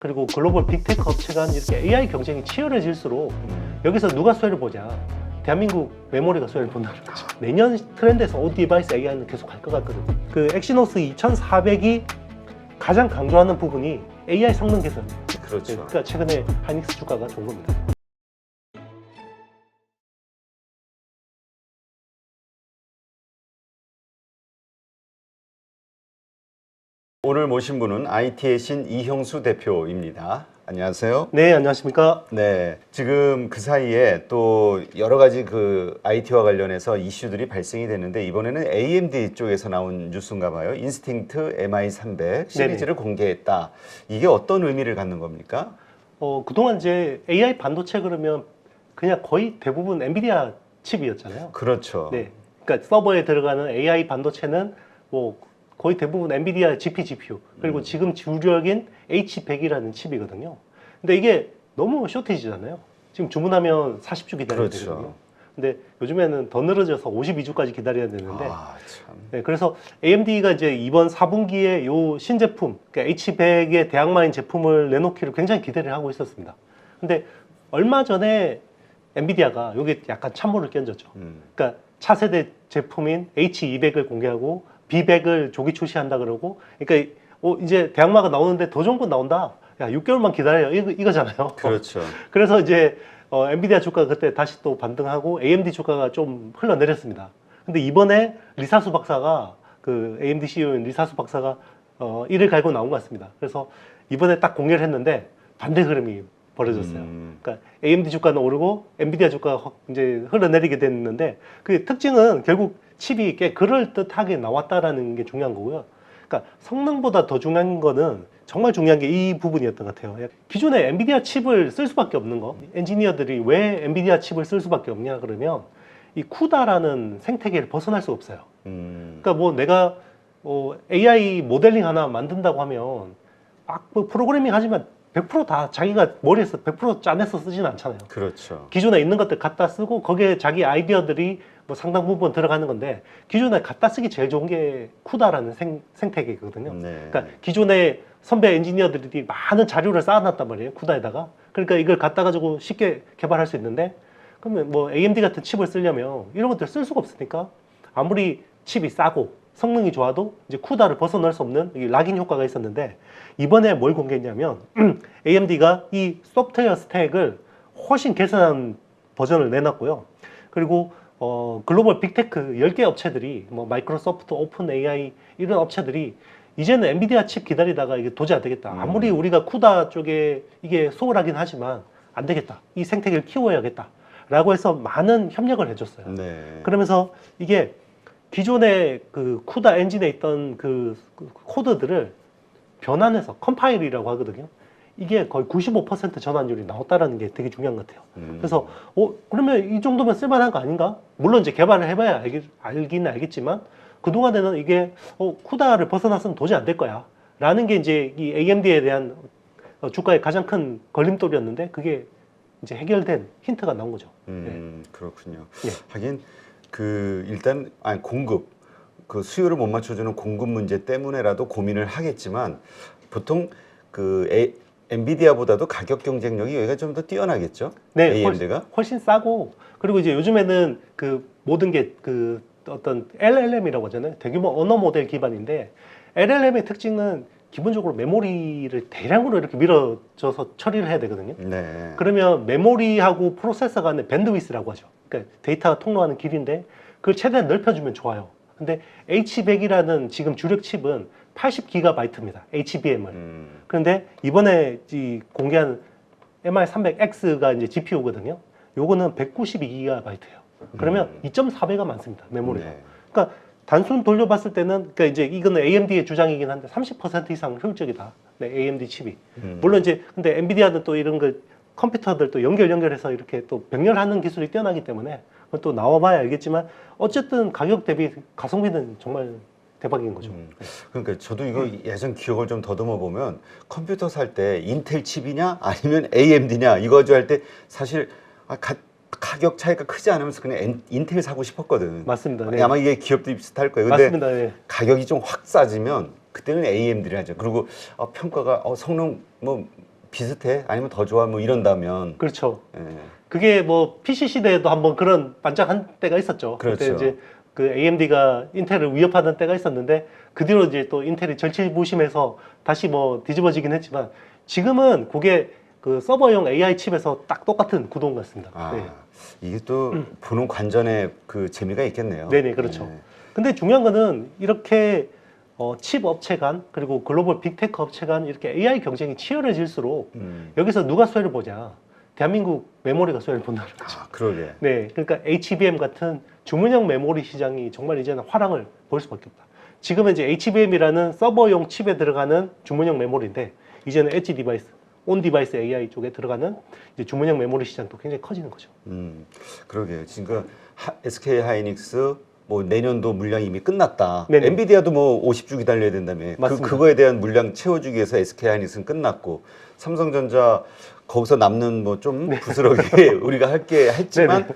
그리고 글로벌 빅테크 업체 간 이렇게 AI 경쟁이 치열해질수록 여기서 누가 수혜를 보냐? 대한민국 메모리가 수혜를 본다는 거죠. 내년 트렌드에서 온 디바이스 AI는 계속 갈 것 같거든요. 그 엑시노스 2400이 가장 강조하는 부분이 AI 성능 개선입니다. 그렇죠. 그러니까 최근에 하이닉스 주가가 좋은 겁니다. 오늘 모신 분은 IT의 신 이형수 대표입니다. 안녕하세요. 네, 안녕하십니까? 네, 지금 그 사이에 또 여러 가지 그 IT와 관련해서 이슈들이 발생이 됐는데 이번에는 AMD 쪽에서 나온 뉴스인가 봐요. 인스팅트 MI300 시리즈를 공개했다. 이게 어떤 의미를 갖는 겁니까? 그동안 이제 AI 반도체 그러면 그냥 거의 대부분 엔비디아 칩이었잖아요. 그렇죠. 네, 그러니까 서버에 들어가는 AI 반도체는 뭐 거의 대부분 엔비디아 GPU 그리고 지금 주력인 H100이라는 칩이거든요. 근데 이게 너무 쇼티지잖아요. 지금 주문하면 40주 기다려야 그렇죠. 되거든요. 근데 요즘에는 더 늘어져서 52주까지 기다려야 되는데 아, 참. 네, 그래서 AMD가 이제 이번 4분기에 요 신제품, 그러니까 H100의 대항마인 제품을 내놓기를 굉장히 기대를 하고 있었습니다. 근데 얼마 전에 엔비디아가 여기 약간 찬물을 끼얹었죠. 그러니까 차세대 제품인 H200을 공개하고 B100을 조기 출시한다 그러고, 그러니까 이제 대항마가 나오는데 더 좋은 건 나온다. 야, 6개월만 기다려요. 이거잖아요. 그렇죠. 그래서 이제 엔비디아 주가가 그때 다시 또 반등하고 AMD 주가가 좀 흘러내렸습니다. 근데 이번에 리사수 박사가 그 AMD CEO인 리사수 박사가 이를 갈고 나온 것 같습니다. 그래서 이번에 딱 공개를 했는데 반대 흐름이 벌어졌어요. 그러니까 AMD 주가는 오르고 엔비디아 주가가 이제 흘러내리게 됐는데 그 특징은 결국 칩이 꽤 그럴듯하게 나왔다라는 게 중요한 거고요. 그러니까 성능보다 더 중요한 거는 정말 중요한 게 이 부분이었던 것 같아요. 기존에 엔비디아 칩을 쓸 수밖에 없는 거, 엔지니어들이 왜 엔비디아 칩을 쓸 수밖에 없냐 그러면 이 쿠다라는 생태계를 벗어날 수가 없어요. 그러니까 뭐 내가 AI 모델링 하나 만든다고 하면 막 뭐 프로그래밍 하지만 100%다 자기가 머리에서 100% 짜내서 쓰지는 않잖아요. 그렇죠. 기존에 있는 것들 갖다 쓰고 거기에 자기 아이디어들이 뭐 상당 부분 들어가는 건데 기존에 갖다 쓰기 제일 좋은 게 쿠다라는 생태계거든요. 네. 그러니까 기존에 선배 엔지니어들이 많은 자료를 쌓아놨단 말이에요. 쿠다에다가. 그러니까 이걸 갖다 가지고 쉽게 개발할 수 있는데 그러면 뭐 AMD 같은 칩을 쓰려면 이런 것들 쓸 수가 없으니까 아무리 칩이 싸고 성능이 좋아도 이제 쿠다를 벗어날 수 없는 이 락인 효과가 있었는데 이번에 뭘 공개했냐면 AMD가 이 소프트웨어 스택을 훨씬 개선한 버전을 내놨고요. 그리고 글로벌 빅테크 10개 업체들이 뭐 마이크로소프트, 오픈 AI 이런 업체들이 이제는 엔비디아 칩 기다리다가 이게 도저히 안 되겠다. 아무리 우리가 쿠다 쪽에 이게 소홀하긴 하지만 안 되겠다. 이 생태계를 키워야겠다. 라고 해서 많은 협력을 해줬어요. 네. 그러면서 이게 기존의 그 쿠다 엔진에 있던 그 코드들을 변환해서 컴파일이라고 하거든요. 이게 거의 95% 전환율이 나왔다라는 게 되게 중요한 것 같아요. 그래서 그러면 이 정도면 쓸만한 거 아닌가? 물론 이제 개발을 해봐야 알기는 알겠지만 그동안에는 이게 쿠다를 벗어났으면 도저히 안 될 거야 라는 게 이제 이 AMD에 대한 주가의 가장 큰 걸림돌이었는데 그게 이제 해결된 힌트가 나온 거죠. 그렇군요. 예. 하긴 일단 공급 그 수요를 못 맞춰주는 공급 문제 때문에라도 고민을 하겠지만 보통 엔비디아보다도 가격 경쟁력이 여기가 좀 더 뛰어나겠죠? 네, AMD가 훨씬 싸고 그리고 이제 요즘에는 그 모든 게 그 어떤 LLM이라고 하잖아요. 대규모 언어 모델 기반인데 LLM의 특징은 기본적으로 메모리를 대량으로 이렇게 밀어줘서 처리를 해야 되거든요. 네. 그러면 메모리하고 프로세서 간의 밴드위스라고 하죠. 그러니까 데이터가 통로하는 길인데 그걸 최대한 넓혀주면 좋아요. 근데 H100이라는 지금 주력 칩은 80GB입니다. HBM을. 그런데 이번에 공개한 MI300X가 이제 GPU거든요. 요거는 192GB예요. 그러면 2.4배가 많습니다. 메모리가. 네. 그러니까 단순 돌려봤을 때는 그러니까 이제 이거는 AMD의 주장이긴 한데 30% 이상 효율적이다. 네, AMD 칩이. 물론 이제 근데 엔비디아는 또 이런 거 컴퓨터들 또 연결해서 이렇게 또 병렬하는 기술이 뛰어나기 때문에 그건 또 나와봐야 알겠지만 어쨌든 가격 대비 가성비는 정말 대박인 거죠. 그러니까 저도 이거 예전 기억을 좀 더듬어 보면 컴퓨터 살 때 인텔 칩이냐 아니면 AMD냐 이거 할 때 사실 가격 차이가 크지 않으면서 그냥 인텔 사고 싶었거든. 맞습니다. 네. 아마 이게 기업도 비슷할 거예요. 근데 맞습니다. 네. 가격이 좀 확 싸지면 그때는 AMD를 하죠. 그리고 평가가 성능 뭐 비슷해? 아니면 더 좋아? 뭐 이런다면. 그렇죠. 예. 그게 뭐 PC 시대에도 한번 그런 반짝한 때가 있었죠. 그때 그렇죠. 이제 그 AMD가 인텔을 위협하던 때가 있었는데 그 뒤로 이제 또 인텔이 절치부심해서 다시 뭐 뒤집어지긴 했지만 지금은 그게 그 서버용 AI 칩에서 딱 똑같은 구동 같습니다. 아, 네. 이게 또 보는 관전에 그 재미가 있겠네요. 네네, 그렇죠. 네. 근데 중요한 거는 이렇게 칩 업체 간 그리고 글로벌 빅테크 업체 간 이렇게 AI 경쟁이 치열해질수록 여기서 누가 수혜를 보냐? 대한민국 메모리가 수혜를 본다는 거죠. 아, 그러게. 네, 그러니까 HBM 같은 주문형 메모리 시장이 정말 이제는 화랑을 볼 수밖에 없다. 지금은 이제 HBM이라는 서버용 칩에 들어가는 주문형 메모리인데 이제는 엣지 디바이스, 온 디바이스 AI 쪽에 들어가는 이제 주문형 메모리 시장도 굉장히 커지는 거죠. 그러게요. 지금 SK 하이닉스 뭐 내년도 물량이 이미 끝났다. 네네. 엔비디아도 뭐 50주 기다려야 된다며. 맞습니다. 그거에 대한 물량 채워주기 위해서 SK 하이닉스는 끝났고 삼성전자 거기서 남는 뭐 좀 부스러기 우리가 할게 했지만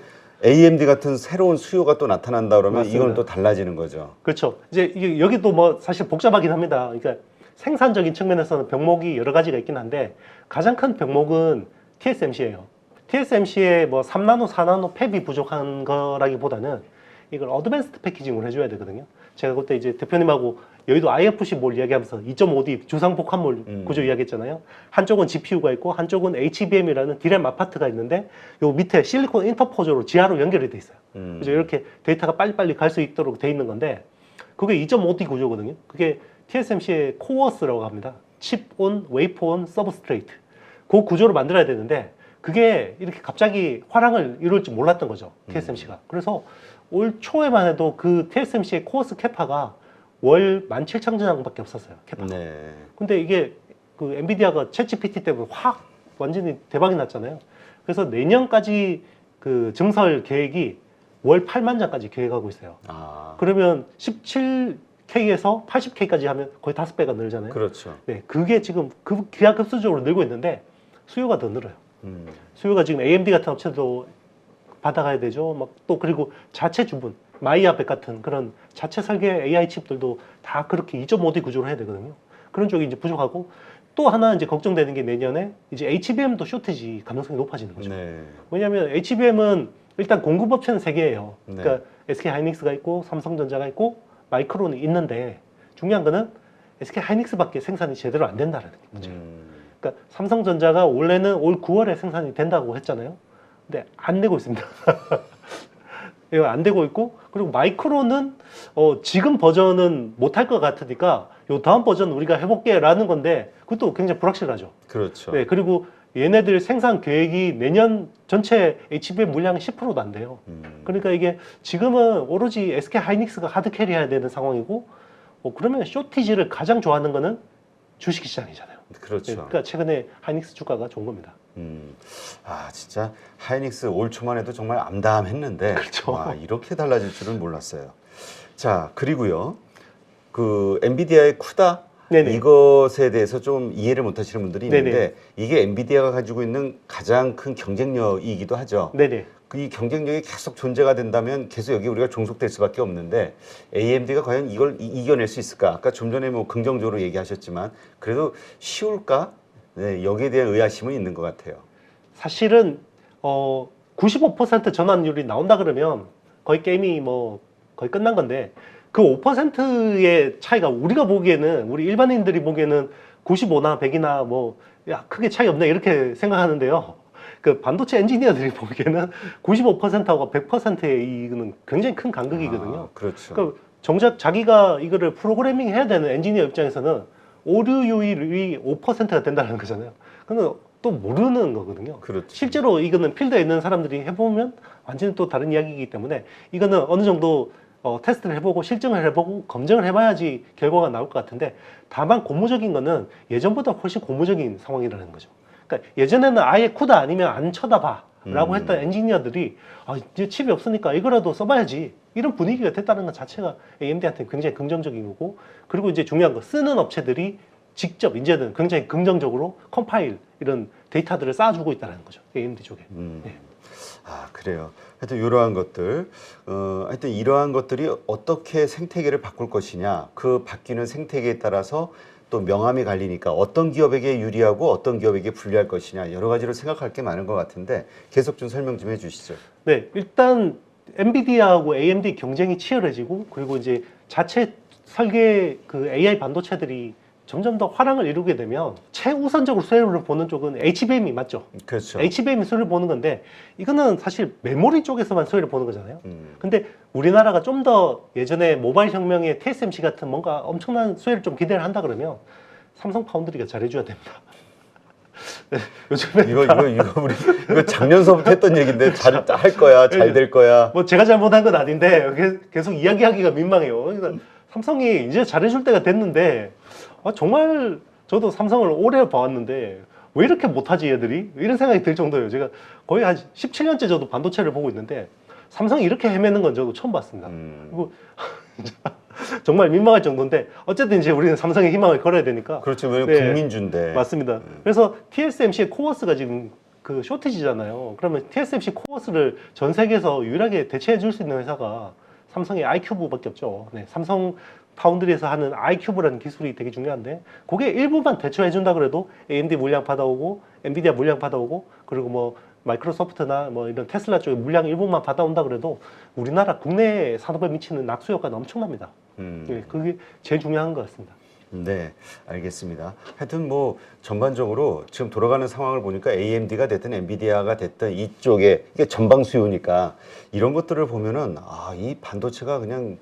AMD 같은 새로운 수요가 또 나타난다 그러면 맞습니다. 이건 또 달라지는 거죠. 그렇죠. 이제 이게 여기도 뭐 사실 복잡하긴 합니다. 그러니까 생산적인 측면에서는 병목이 여러 가지가 있긴 한데 가장 큰 병목은 TSMC예요. TSMC의 뭐 3나노, 4나노 팹이 부족한 거라기보다는 이걸 어드밴스드 패키징을 해줘야 되거든요. 제가 그때 이제 대표님하고 여의도 IFC 몰 이야기하면서 2.5D 주상 복합몰 구조 이야기했잖아요. 한쪽은 GPU가 있고 한쪽은 HBM이라는 디램 아파트가 있는데 요 밑에 실리콘 인터포저로 지하로 연결이 돼 있어요. 그래서 이렇게 데이터가 빨리빨리 갈 수 있도록 돼 있는 건데 그게 2.5D 구조거든요. 그게 TSMC의 코어스라고 합니다. 칩 온, 웨이퍼 온, 서브스트레이트. 그 구조를 만들어야 되는데 그게 이렇게 갑자기 화랑을 이룰 줄 몰랐던 거죠. TSMC가. 그래서 올 초에만 해도 그 TSMC의 코어스 캐파가 월 17,000장밖에 없었어요. 캐파가. 네. 근데 이게 그 엔비디아가 챗GPT 때문에 확 완전히 대박이 났잖아요. 그래서 내년까지 그 증설 계획이 월 8만 장까지 계획하고 있어요. 아, 그러면 17K에서 80K까지 하면 거의 5배가 늘잖아요. 그렇죠. 네, 그게 지금 기하급수적으로 늘고 있는데 수요가 더 늘어요. 수요가 지금 AMD 같은 업체도 받아가야 되죠. 막 또 그리고 자체 주문, 마이아백 같은 그런 자체 설계 AI 칩들도 다 그렇게 2.5D 구조로 해야 되거든요. 그런 쪽이 이제 부족하고 또 하나 이제 걱정되는 게 내년에 이제 HBM도 쇼티지 가능성이 높아지는 거죠. 네. 왜냐하면 HBM은 일단 공급업체는 세 개예요. 네. 그러니까 SK 하이닉스가 있고 삼성전자가 있고 마이크론이 있는데 중요한 거는 SK 하이닉스밖에 생산이 제대로 안 된다는 거죠. 그러니까 삼성전자가 원래는 올 9월에 생산이 된다고 했잖아요. 근데 안 되고 있습니다. 이거 안 되고 있고 그리고 마이크론은 지금 버전은 못할 것 같으니까 요 다음 버전 우리가 해볼게라는 건데 그것도 굉장히 불확실하죠. 그렇죠. 네, 그리고 얘네들 생산 계획이 내년 전체 HBM 물량이 10%도 안 돼요. 그러니까 이게 지금은 오로지 SK 하이닉스가 하드 캐리해야 되는 상황이고 그러면 쇼티지를 가장 좋아하는 거는 주식시장이잖아요. 그렇죠. 네, 그러니까 최근에 하이닉스 주가가 좋은 겁니다. 아, 진짜 하이닉스 올 초만 해도 정말 암담했는데 그렇죠. 와, 이렇게 달라질 줄은 몰랐어요. 자, 그리고요. 그 엔비디아의 쿠다 네네. 이것에 대해서 좀 이해를 못 하시는 분들이 있는데 네네. 이게 엔비디아가 가지고 있는 가장 큰 경쟁력이기도 하죠. 네네. 이 경쟁력이 계속 존재가 된다면 계속 여기 우리가 종속될 수밖에 없는데 AMD가 과연 이걸 이겨낼 수 있을까? 아까 좀 전에 뭐 긍정적으로 얘기하셨지만 그래도 쉬울까? 네, 여기에 대한 의아심은 있는 것 같아요. 사실은 95% 전환율이 나온다 그러면 거의 게임이 뭐 거의 끝난 건데 그 5%의 차이가 우리가 보기에는 우리 일반인들이 보기에는 95나 100이나 뭐 야 크게 차이 없네 이렇게 생각하는데요. 그 반도체 엔지니어들이 보기에는 95%하고 100%의 이거는 굉장히 큰 간극이거든요. 아, 그렇죠. 그러니까 정작 자기가 이거를 프로그래밍 해야 되는 엔지니어 입장에서는 오류율이 5%가 된다는 거잖아요. 그러면 또 모르는 거거든요. 그렇죠. 실제로 이거는 필드에 있는 사람들이 해보면 완전히 또 다른 이야기이기 때문에 이거는 어느 정도 테스트를 해보고 실증을 해보고 검증을 해봐야지 결과가 나올 것 같은데 다만 고무적인 거는 예전보다 훨씬 고무적인 상황이라는 거죠. 그러니까 예전에는 아예 쿠다 아니면 안 쳐다봐 라고 했던 엔지니어들이 이제 칩이 없으니까 이거라도 써봐야지 이런 분위기가 됐다는 것 자체가 AMD한테 굉장히 긍정적인 거고 그리고 이제 중요한 거 쓰는 업체들이 직접 이제는 굉장히 긍정적으로 컴파일 이런 데이터들을 쌓아주고 있다는 거죠. AMD 쪽에. 네. 아, 그래요. 하여튼 이러한 것들, 하여튼 이러한 것들이 어떻게 생태계를 바꿀 것이냐, 그 바뀌는 생태계에 따라서 또 명암이 갈리니까 어떤 기업에게 유리하고 어떤 기업에게 불리할 것이냐 여러 가지로 생각할 게 많은 것 같은데 계속 좀 설명 좀 해주시죠. 네, 일단 엔비디아하고 AMD 경쟁이 치열해지고 그리고 이제 자체 설계 그 AI 반도체들이 점점 더 화랑을 이루게 되면 최우선적으로 수혜를 보는 쪽은 HBM이 맞죠? 그렇죠. HBM이 수혜를 보는 건데 이거는 사실 메모리 쪽에서만 수혜를 보는 거잖아요. 근데 우리나라가 좀 더 예전에 모바일 혁명의 TSMC 같은 뭔가 엄청난 수혜를 좀 기대를 한다 그러면 삼성 파운드리가 잘해줘야 됩니다. 네, 요즘에 이거 우리 이거 작년서부터 했던 얘기인데 잘 할 거야, 잘 될 거야. 뭐 제가 잘못한 건 아닌데 계속 이야기하기가 민망해요. 그러니까 삼성이 이제 잘해줄 때가 됐는데 정말 저도 삼성을 오래 봐왔는데 왜 이렇게 못하지 얘들이? 이런 생각이 들 정도예요. 제가 거의 한 17년째 저도 반도체를 보고 있는데 삼성이 이렇게 헤매는 건 저도 처음 봤습니다. 그리고 정말 민망할 정도인데 어쨌든 이제 우리는 삼성에 희망을 걸어야 되니까. 그렇죠. 왜냐면 네, 국민주인데. 맞습니다. 그래서 TSMC의 코어스가 지금 그 쇼티지잖아요. 그러면 TSMC 코어스를 전 세계에서 유일하게 대체해 줄 수 있는 회사가 삼성의 아이큐브밖에 없죠. 네, 삼성 파운드리에서 하는 아이큐브라는 기술이 되게 중요한데 그게 일부만 대처해 준다 그래도 AMD 물량 받아오고 엔비디아 물량 받아오고 그리고 뭐 마이크로소프트나 뭐 이런 테슬라 쪽에 물량 일부만 받아온다 그래도 우리나라 국내 산업에 미치는 낙수 효과는 엄청납니다. 네, 그게 제일 중요한 것 같습니다. 네, 알겠습니다. 하여튼 뭐 전반적으로 지금 돌아가는 상황을 보니까 AMD가 됐든 엔비디아가 됐든 이쪽에 이게 전방 수요니까 이런 것들을 보면은 이 반도체가 그냥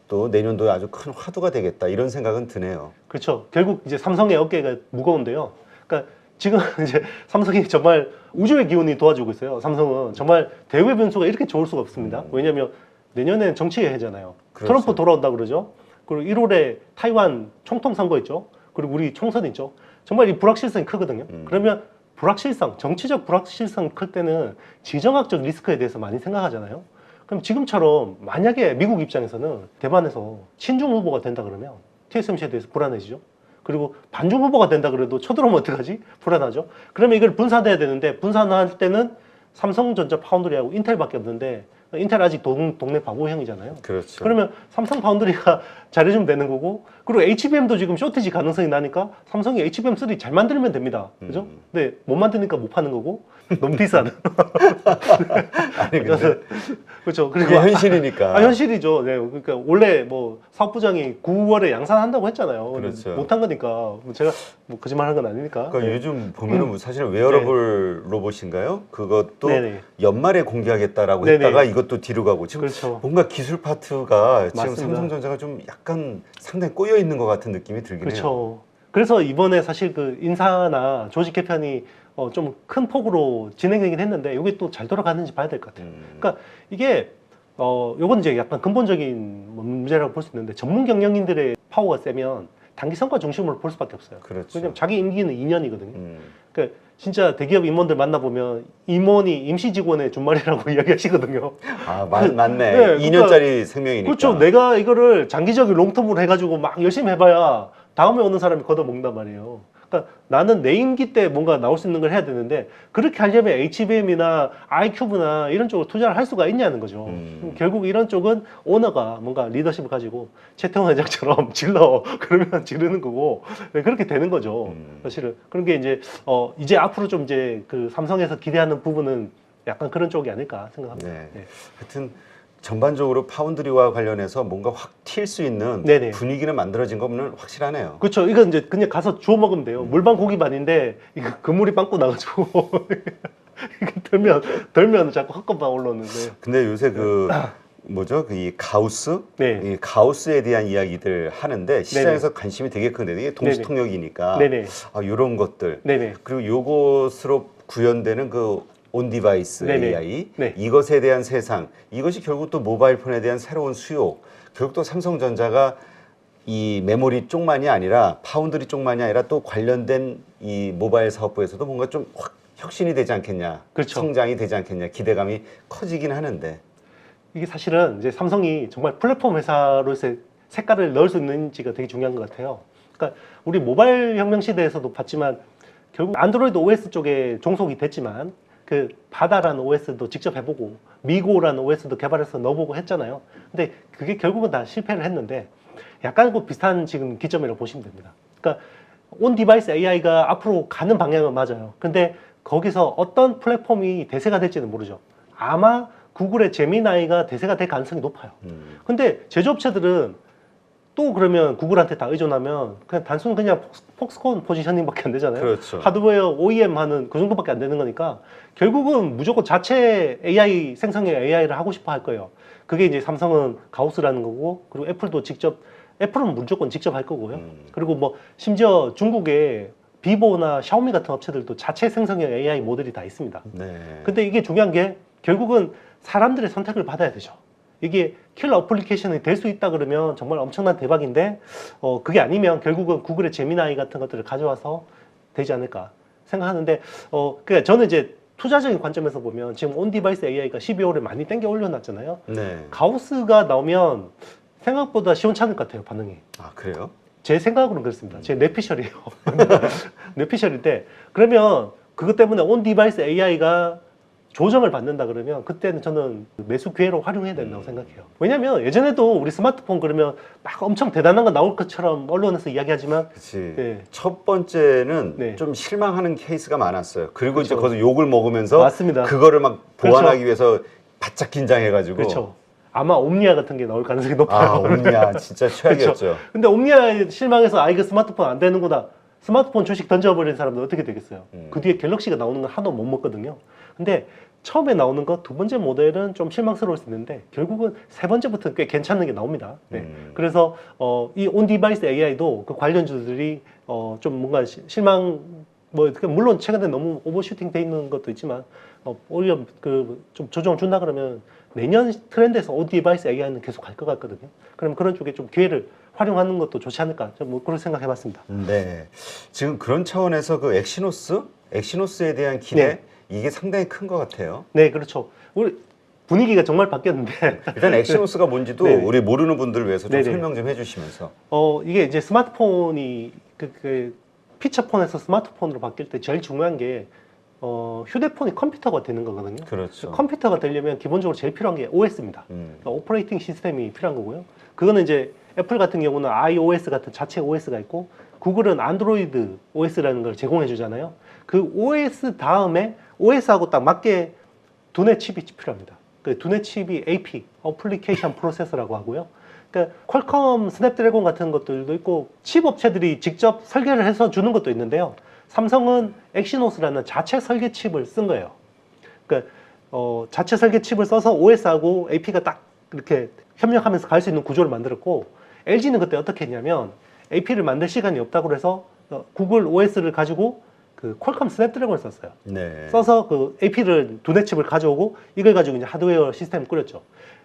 또 내년도에 아주 큰 화두가 되겠다 이런 생각은 드네요. 그렇죠. 결국 이제 삼성의 어깨가 무거운데요. 그러니까 지금 이제 삼성이 정말 우주의 기운이 도와주고 있어요. 삼성은 정말 대외 변수가 이렇게 좋을 수가 없습니다. 왜냐하면 내년에는 정치의 해잖아요. 그렇죠. 트럼프 돌아온다 그러죠. 그리고 1월에 타이완 총통 선거 있죠. 그리고 우리 총선 있죠. 정말 이 불확실성이 크거든요. 그러면 불확실성, 정치적 불확실성 클 때는 지정학적 리스크에 대해서 많이 생각하잖아요. 그럼 지금처럼 만약에 미국 입장에서는 대만에서 친중 후보가 된다 그러면 TSMC에 대해서 불안해지죠. 그리고 반중 후보가 된다 그래도 쳐들어오면 어떡하지? 불안하죠. 그러면 이걸 분산해야 되는데 분산할 때는 삼성전자 파운드리하고 인텔밖에 없는데 인텔 아직 동네 바보형이잖아요. 그렇죠. 그러면 삼성 파운드리가 잘해주면 되는 거고 그리고 HBM도 지금 쇼티지 가능성이 나니까 삼성이 HBM3 잘 만들면 됩니다. 그죠? 근데 못 만드니까 못 파는 거고 너무 비싸는. 아니 근데 그렇죠. 그게 현실이니까. 현실이죠. 네. 그러니까 원래 뭐 사업부장이 9월에 양산한다고 했잖아요. 그렇죠. 못한 거니까 뭐 제가 뭐 거짓말한 건 아니니까. 그러니까 네. 요즘 보면은 사실 웨어러블 로봇인가요? 그것도 네네. 연말에 공개하겠다라고 네네. 했다가 이것도 뒤로 가고 지금 그렇죠. 뭔가 기술 파트가 지금 맞습니다. 삼성전자가 좀 약간 상당히 꼬여 있는 것 같은 느낌이 들긴 해요. 그렇죠. 그래서 이번에 사실 그 인사나 조직 개편이 좀 큰 폭으로 진행되긴 했는데 이게 또 잘 돌아가는지 봐야 될 것 같아요. 그러니까 이게 요건 이제 약간 근본적인 문제라고 볼 수 있는데 전문 경영인들의 파워가 세면 단기 성과 중심으로 볼 수밖에 없어요. 그렇죠. 왜냐면 자기 임기는 2년이거든요. 그러니까 진짜 대기업 임원들 만나보면 임원이 임시 직원의 준말이라고 이야기하시거든요. 맞네. 네, 2년짜리 생명이니까. 그렇죠. 내가 이거를 장기적인 롱텀으로 해가지고 막 열심히 해봐야 다음에 오는 사람이 걷어먹는단 말이에요. 그러니까 나는 내 임기 때 뭔가 나올 수 있는 걸 해야 되는데 그렇게 하려면 HBM이나 아이큐브나 이런 쪽으로 투자를 할 수가 있냐는 거죠. 결국 이런 쪽은 오너가 뭔가 리더십을 가지고 최태원 회장처럼 질러 그러면 지르는 거고 네, 그렇게 되는 거죠. 사실은 그런 게 이제 앞으로 좀 이제 그 삼성에서 기대하는 부분은 약간 그런 쪽이 아닐까 생각합니다. 네. 네. 하여튼 전반적으로 파운드리와 관련해서 뭔가 확 튈 수 있는 네네. 분위기는 만들어진 거는 확실하네요. 그렇죠. 이건 이제 그냥 가서 주워 먹으면 돼요. 물반 고기반인데 이거 그물이 빵꾸 나가지고 이거 덜면 자꾸 헛것만 올라오는데. 근데 요새 뭐죠? 이 가우스? 네. 이 가우스에 대한 이야기들 하는데 시장에서 관심이 되게 큰데 이게 동시통역이니까 네네. 이런 것들 네네. 그리고 요것으로 구현되는 그 온디바이스 네네. AI 네. 이것에 대한 세상 이것이 결국 또 모바일 폰에 대한 새로운 수요 결국 또 삼성전자가 이 메모리 쪽만이 아니라 파운드리 쪽만이 아니라 또 관련된 이 모바일 사업부에서도 뭔가 좀 확 혁신이 되지 않겠냐 그렇죠. 성장이 되지 않겠냐 기대감이 커지긴 하는데 이게 사실은 이제 삼성이 정말 플랫폼 회사로서의 색깔을 넣을 수 있는지가 되게 중요한 것 같아요. 그러니까 우리 모바일 혁명 시대에서도 봤지만 결국 안드로이드 OS 쪽에 종속이 됐지만 그 바다라는 OS도 직접 해보고 미고라는 OS도 개발해서 넣어보고 했잖아요. 근데 그게 결국은 다 실패를 했는데 약간 그 비슷한 지금 기점이라고 보시면 됩니다. 그러니까 그러니까 온 디바이스 AI가 앞으로 가는 방향은 맞아요. 근데 거기서 어떤 플랫폼이 대세가 될지는 모르죠. 아마 구글의 제미나이가 대세가 될 가능성이 높아요. 근데 제조업체들은 또 그러면 구글한테 다 의존하면 그냥 단순 그냥 폭스콘 포지셔닝밖에 안 되잖아요. 그렇죠. 하드웨어 OEM 하는 그 정도밖에 안 되는 거니까 결국은 무조건 자체 AI 생성형 AI를 하고 싶어 할 거예요. 그게 이제 삼성은 가우스라는 거고, 그리고 애플도 직접, 애플은 무조건 직접 할 거고요. 그리고 뭐 심지어 중국에 비보나 샤오미 같은 업체들도 자체 생성형 AI 모델이 다 있습니다. 네. 근데 이게 중요한 게 결국은 사람들의 선택을 받아야 되죠. 이게 킬러 어플리케이션이 될 수 있다 그러면 정말 엄청난 대박인데 그게 아니면 결국은 구글의 제미나이 같은 것들을 가져와서 되지 않을까 생각하는데 그러니까 저는 이제 투자적인 관점에서 보면 지금 온 디바이스 AI가 12월에 많이 땡겨 올려놨잖아요. 네. 가우스가 나오면 생각보다 시원찮을 것 같아요, 반응이. 아, 그래요? 제 생각으로는 그렇습니다. 제 뇌피셜이에요. 뇌피셜인데 그러면 그것 때문에 온 디바이스 AI가 조정을 받는다 그러면 그때는 저는 매수 기회로 활용해야 된다고 생각해요. 왜냐면 예전에도 우리 스마트폰 그러면 막 엄청 대단한 거 나올 것처럼 언론에서 이야기하지만 그치. 네. 첫 번째는 네. 좀 실망하는 케이스가 많았어요. 그리고 그렇죠. 이제 거기서 욕을 먹으면서 맞습니다. 그거를 막 보완하기 그렇죠. 위해서 바짝 긴장해가지고. 그렇죠. 아마 옴니아 같은 게 나올 가능성이 높아요. 아, 옴니아 진짜 최악이었죠. 근데 옴니아에 실망해서 이거 스마트폰 안 되는구나. 스마트폰 주식 던져버린 사람들 어떻게 되겠어요? 그 뒤에 갤럭시가 나오는 건 하나도 못 먹거든요. 근데 처음에 나오는 거 두 번째 모델은 좀 실망스러울 수 있는데 결국은 세 번째부터는 꽤 괜찮은 게 나옵니다. 네. 그래서 이 온디바이스 AI도 그 관련주들이 좀 뭔가 실망 뭐 물론 최근에 너무 오버슈팅 돼 있는 것도 있지만 오히려 그 좀 조정을 준다 그러면 내년 트렌드에서 온디바이스 AI는 계속 갈 것 같거든요. 그럼 그런 쪽에 좀 기회를 활용하는 것도 좋지 않을까 좀 뭐 그런 생각해봤습니다. 네. 지금 그런 차원에서 그 엑시노스에 대한 기대 네. 이게 상당히 큰 것 같아요. 네, 그렇죠. 우리 분위기가 정말 바뀌었는데 일단 엑시노스가 뭔지도 네네. 우리 모르는 분들을 위해서 좀 네네. 설명 좀 해주시면서. 이게 이제 스마트폰이 그 피처폰에서 스마트폰으로 바뀔 때 제일 중요한 게 휴대폰이 컴퓨터가 되는 거거든요. 그렇죠. 컴퓨터가 되려면 기본적으로 제일 필요한 게 OS입니다. 그러니까 오퍼레이팅 시스템이 필요한 거고요. 그거는 이제 애플 같은 경우는 iOS 같은 자체 OS가 있고 구글은 안드로이드 OS라는 걸 제공해 주잖아요. 그 OS 다음에 OS하고 딱 맞게 두뇌 칩이 필요합니다. 그 두뇌 칩이 AP, 어플리케이션 프로세서라고 하고요. 그러니까 퀄컴 스냅드래곤 같은 것들도 있고 칩 업체들이 직접 설계를 해서 주는 것도 있는데요. 삼성은 엑시노스라는 자체 설계 칩을 쓴 거예요. 그러니까 자체 설계 칩을 써서 OS하고 AP가 딱 이렇게 협력하면서 갈 수 있는 구조를 만들었고 LG는 그때 어떻게 했냐면 AP를 만들 시간이 없다고 해서 구글 OS를 가지고 그 퀄컴 스냅드래곤을 썼어요. 네. 써서 그 AP를 두뇌 칩을 가져오고 이걸 가지고 이제 하드웨어 시스템을 꾸렸죠.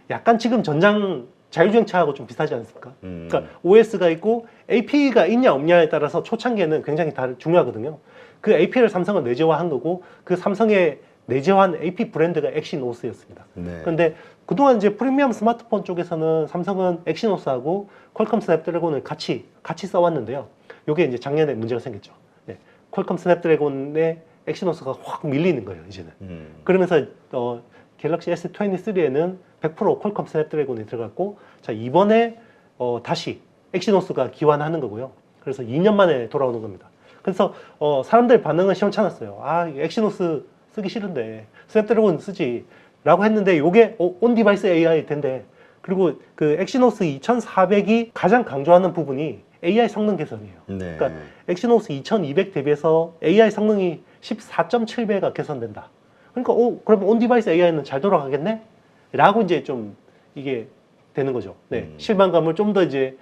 약간 지금 전장 자율주행차하고 좀 비슷하지 않습니까? 그러니까 OS가 있고 AP가 있냐 없냐에 따라서 초창기에는 굉장히 중요하거든요. 그 AP를 삼성은 내재화한 거고 그 삼성의 내재화한 AP 브랜드가 엑시노스였습니다. 네. 그런데 그동안 이제 프리미엄 스마트폰 쪽에서는 삼성은 엑시노스하고 퀄컴 스냅드래곤을 같이 써왔는데요. 이게 이제 작년에 문제가 생겼죠. 네. 퀄컴 스냅드래곤의 엑시노스가 확 밀리는 거예요, 이제는. 그러면서 갤럭시 S23에는 100% 퀄컴 스냅드래곤이 들어갔고, 자 이번에 다시 엑시노스가 기환하는 거고요. 그래서 2년 만에 돌아오는 겁니다. 그래서 사람들 반응은 시원찮았어요. 아, 엑시노스 쓰기 싫은데 스냅드래곤 쓰지 라고 했는데 이게 온 디바이스 AI 텐데, 그리고 그 엑시노스 2400이 가장 강조하는 부분이 AI 성능 개선이에요. 네. 그러니까 엑시노스 2200 대비해서 AI 성능이 14.7배가 개선된다. 그러니까 그럼 온 디바이스 AI는 잘 돌아가겠네? 라고 이제 좀 이게 되는 거죠. 네. 실망감을 좀 더 이제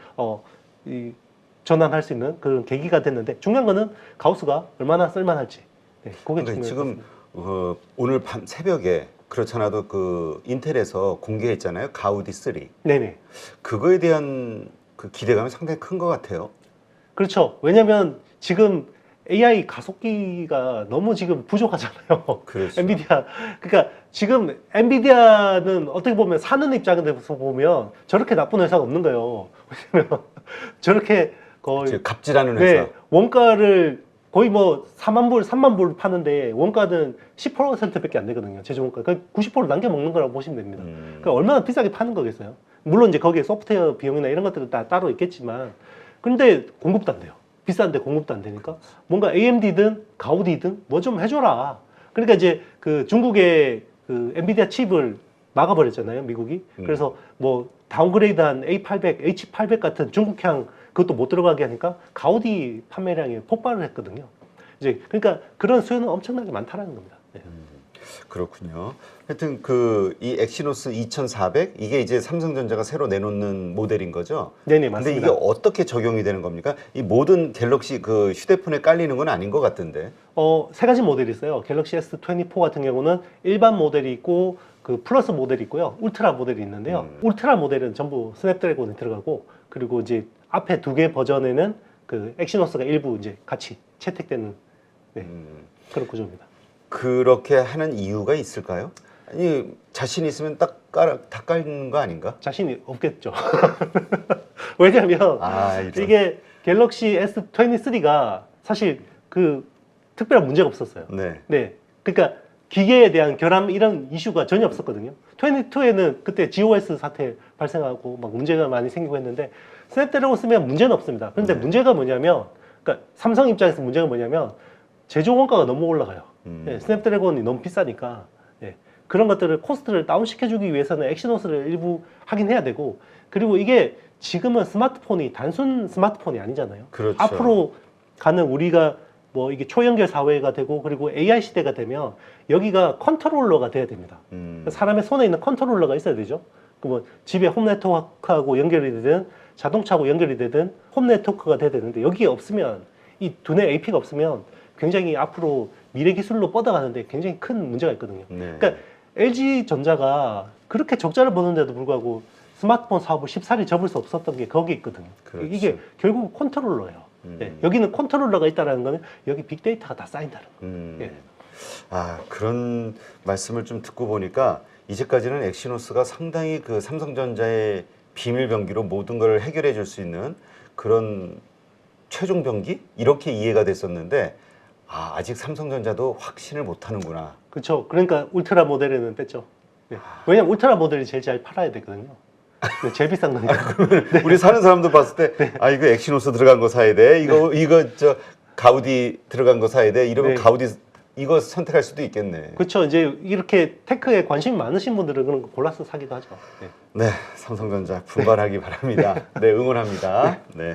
전환할 수 있는 그런 계기가 됐는데, 중요한 거는 가우스가 얼마나 쓸만할지. 네, 그게 그러니까 중요한 지금 오늘 밤 새벽에 그렇잖아도 그 인텔에서 공개했잖아요. 가우디 3. 네네. 그거에 대한 그 기대감이 상당히 큰 것 같아요. 그렇죠. 왜냐면 지금 AI 가속기가 너무 지금 부족하잖아요. 그렇죠. 엔비디아. 그러니까 지금 엔비디아는 어떻게 보면 사는 입장에서 보면 저렇게 나쁜 회사가 없는 거예요. 왜냐면 저렇게 거의 갑질하는 회사. 네, 원가를 거의 뭐 4만 불, 3만 불 파는데 원가는 10%밖에 안 되거든요. 제조 원가. 그러니까 90% 남겨 먹는 거라고 보시면 됩니다. 그러니까 얼마나 비싸게 파는 거겠어요. 물론 이제 거기에 소프트웨어 비용이나 이런 것들은 다 따로 있겠지만, 근데 공급도 안 돼요. 비싼데 공급도 안 되니까 뭔가 AMD든 가우디든 뭐 좀 해줘라. 그러니까 이제 그 중국의 그 엔비디아 칩을 막아버렸잖아요, 미국이. 그래서 뭐 다운그레이드한 A800, H800 같은 중국향 그것도 못 들어가게 하니까 가우디 판매량이 폭발을 했거든요. 이제 그러니까 그런 수요는 엄청나게 많다라는 겁니다. 네. 그렇군요. 하여튼 그 이 엑시노스 2400 이게 이제 삼성전자가 새로 내놓는 모델인 거죠? 네네, 근데 맞습니다. 이게 어떻게 적용이 되는 겁니까? 이 모든 갤럭시 그 휴대폰에 깔리는 건 아닌 것 같은데. 세 가지 모델이 있어요. 갤럭시 S24 같은 경우는 일반 모델이 있고 그 플러스 모델이 있고요. 울트라 모델이 있는데요. 울트라 모델은 전부 스냅드래곤이 들어가고 그리고 이제 앞에 두 개 버전에는 그 엑시노스가 일부 이제 같이 채택되는 네, 그런 구조입니다. 그렇게 하는 이유가 있을까요? 아니 자신 있으면 다 깔는 거 아닌가? 자신이 없겠죠. 왜냐하면 이런. 이게 갤럭시 S23가 사실 그 특별한 문제가 없었어요. 네. 네, 그러니까 기계에 대한 결함 이런 이슈가 전혀 없었거든요. 22에는 그때 GOS 사태 발생하고 막 문제가 많이 생기고 했는데 스냅드래곤 쓰면 문제는 없습니다. 그런데 문제가 뭐냐면, 그러니까 삼성 입장에서 문제가 뭐냐면 제조 원가가 너무 올라가요. 네, 스냅드래곤이 너무 비싸니까 네, 그런 것들을 코스트를 다운시켜주기 위해서는 엑시노스를 일부 하긴 해야 되고 그리고 이게 지금은 스마트폰이 단순 스마트폰이 아니잖아요. 그렇죠. 앞으로 가는 우리가 뭐 이게 초연결 사회가 되고 그리고 AI 시대가 되면 여기가 컨트롤러가 돼야 됩니다. 사람의 손에 있는 컨트롤러가 있어야 되죠. 그뭐 집에 홈 네트워크하고 연결이 되든 자동차하고 연결이 되든 홈 네트워크가 돼야 되는데 여기에 없으면 이 두뇌 AP가 없으면 굉장히 앞으로 미래 기술로 뻗어가는데 굉장히 큰 문제가 있거든요. 네. 그러니까 LG전자가 그렇게 적자를 보는데도 불구하고 스마트폰 사업을 쉽사리 접을 수 없었던 게 거기 있거든요. 그렇죠. 이게 결국 컨트롤러예요. 네, 여기는 컨트롤러가 있다는 거는 여기 빅데이터가 다 쌓인다는 거예요. 예. 그런 말씀을 좀 듣고 보니까 이제까지는 엑시노스가 상당히 그 삼성전자의 비밀 병기로 모든 걸 해결해 줄 수 있는 그런 최종 병기 이렇게 이해가 됐었는데 아직 삼성전자도 확신을 못 하는구나. 그렇죠. 그러니까 울트라 모델에는 뺐죠. 네. 왜냐면 울트라 모델이 제일 잘 팔아야 되거든요. 네, 제일 비싼 건데. 우리 사는 사람도 봤을 때 이거 엑시노스 들어간 거 사야 돼. 이거 저 가우디 들어간 거 사야 돼. 이러면 네. 가우디 이거 선택할 수도 있겠네. 그렇죠. 이제 이렇게 테크에 관심이 많으신 분들은 그런 거 골라서 사기도 하죠. 네. 네, 삼성전자 분발하기 바랍니다. 네, 응원합니다. 네.